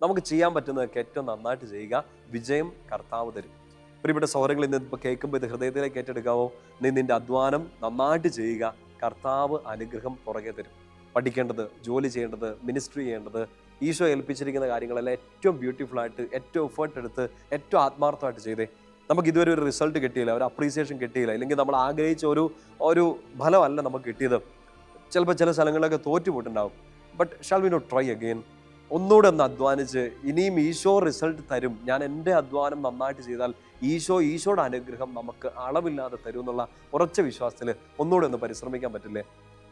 നമുക്ക് ചെയ്യാൻ പറ്റുന്നതൊക്കെ ഏറ്റവും നന്നായിട്ട് ചെയ്യുക. വിജയം കർത്താവ് തരും. പ്രിയപ്പെട്ട സഹോദരങ്ങൾ, ഇന്ന് ഇപ്പോൾ കേൾക്കുമ്പോൾ ഇത് ഹൃദയത്തിലേക്ക് ഏറ്റെടുക്കാവോ? നീ നിന്റെ അധ്വാനം നന്നായിട്ട് ചെയ്യുക, കർത്താവ് അനുഗ്രഹം പുറകെ തരും. പഠിക്കേണ്ടത്, ജോലി ചെയ്യേണ്ടത്, മിനിസ്ട്രി ചെയ്യേണ്ടത്, ഈശോ ഏൽപ്പിച്ചിരിക്കുന്ന കാര്യങ്ങളെല്ലാം ഏറ്റവും ബ്യൂട്ടിഫുൾ ആയിട്ട്, ഏറ്റവും എഫേർട്ട് എടുത്ത്, ഏറ്റവും ആത്മാർത്ഥമായിട്ട് ചെയ്തേ. നമുക്ക് ഇതുവരെ ഒരു റിസൾട്ട് കിട്ടിയില്ല, ഒരു അപ്രീസിയേഷൻ കിട്ടിയില്ല, ഇല്ലെങ്കിൽ നമ്മൾ ആഗ്രഹിച്ച ഒരു ഫലമല്ല നമുക്ക് കിട്ടിയത്. ചിലപ്പോൾ ചില സ്ഥലങ്ങളിലൊക്കെ തോറ്റുപോയിട്ടുണ്ടാവും. But shall we not try again? ഒന്നുകൂടെ ഒന്ന് അധ്വാനിച്ച് ഇനിയും ഈശോ റിസൾട്ട് തരും. ഞാൻ എൻ്റെ അധ്വാനം നന്നായിട്ട് ചെയ്താൽ ഈശോയുടെ അനുഗ്രഹം നമുക്ക് അളവില്ലാതെ തരും എന്നുള്ള ഉറച്ച വിശ്വാസത്തിൽ ഒന്നുകൂടെ ഒന്ന് പരിശ്രമിക്കാൻ പറ്റില്ലേ?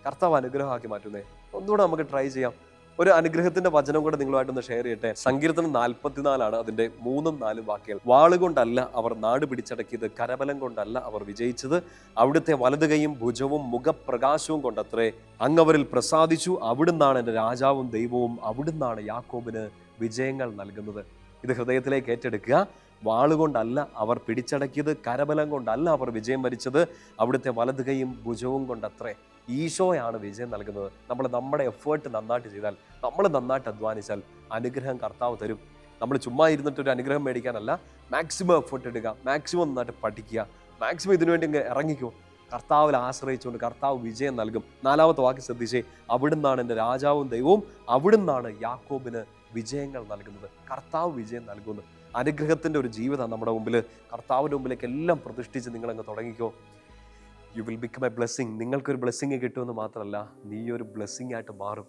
കർത്താവ് അനുഗ്രഹമാക്കി മാറ്റുന്നേ. ഒന്നുകൂടെ നമുക്ക് ട്രൈ ചെയ്യാം. ഒരു അനുഗ്രഹത്തിന്റെ വചനം കൂടെ നിങ്ങളുമായിട്ടൊന്ന് ഷെയർ ചെയ്യട്ടെ. സങ്കീർത്തനം 44 അതിന്റെ 3-4 വാക്യങ്ങൾ. വാളുകൊണ്ടല്ല അവർ നാട് പിടിച്ചടക്കിയത്, കരബലം കൊണ്ടല്ല അവർ വിജയിച്ചത്, അവിടുത്തെ വലതു കൈയും ഭുജവും മുഖപ്രകാശവും കൊണ്ടത്രേ. അങ്ങവരിൽ പ്രസാദിച്ചു, അവിടുന്നാണ് എൻ്റെ രാജാവും ദൈവവും, അവിടുന്നാണ് യാക്കോബിന് വിജയങ്ങൾ നൽകുന്നത്. ഇത് ഹൃദയത്തിലേക്ക് ഏറ്റെടുക്കുക. വാളുകൊണ്ടല്ല അവർ പിടിച്ചടക്കിയത്, കരബലം കൊണ്ടല്ല അവർ വിജയം വരിച്ചത്, അവിടുത്തെ വലതു കൈയും ഭുജവും കൊണ്ടത്രേ. ഈശോയാണ് വിജയം നൽകുന്നത്. നമ്മുടെ എഫേർട്ട് നന്നായിട്ട് ചെയ്താൽ, നമ്മൾ നന്നായിട്ട് അധ്വാനിച്ചാൽ അനുഗ്രഹം കർത്താവ് തരും. നമ്മൾ ചുമ്മാ ഇരുന്നിട്ട് ഒരു അനുഗ്രഹം മേടിക്കാനല്ല, മാക്സിമം എഫേർട്ട് എടുക്കുക, മാക്സിമം നന്നായിട്ട് പഠിക്കുക, മാക്സിമം ഇതിനുവേണ്ടി ഇറങ്ങിക്കോ. കർത്താവിൽ ആശ്രയിച്ചുകൊണ്ട് കർത്താവ് വിജയം നൽകും. 4-ാമത്തെ വാക്യം ശ്രദ്ധിച്ചേ. അവിടുന്നാണ് എൻ്റെ രാജാവും ദൈവവും, അവിടുന്നാണ് യാക്കോബിന് വിജയങ്ങൾ നൽകുന്നത്. കർത്താവ് വിജയം നൽകുന്നു. അനുഗ്രഹത്തിൻ്റെ ഒരു ജീവിതം നമ്മുടെ മുമ്പിൽ. കർത്താവിൻ്റെ മുമ്പിലേക്ക് എല്ലാം പ്രതിഷ്ഠിച്ച് നിങ്ങളങ്ങ് തുടങ്ങിക്കോ. You will become A blessing. നിങ്ങൾക്കൊരു ബ്ലെസ്സിങ് കിട്ടുമെന്ന് മാത്രമല്ല, നീ ഒരു ബ്ലെസ്സിങ് ആയിട്ട് മാറും.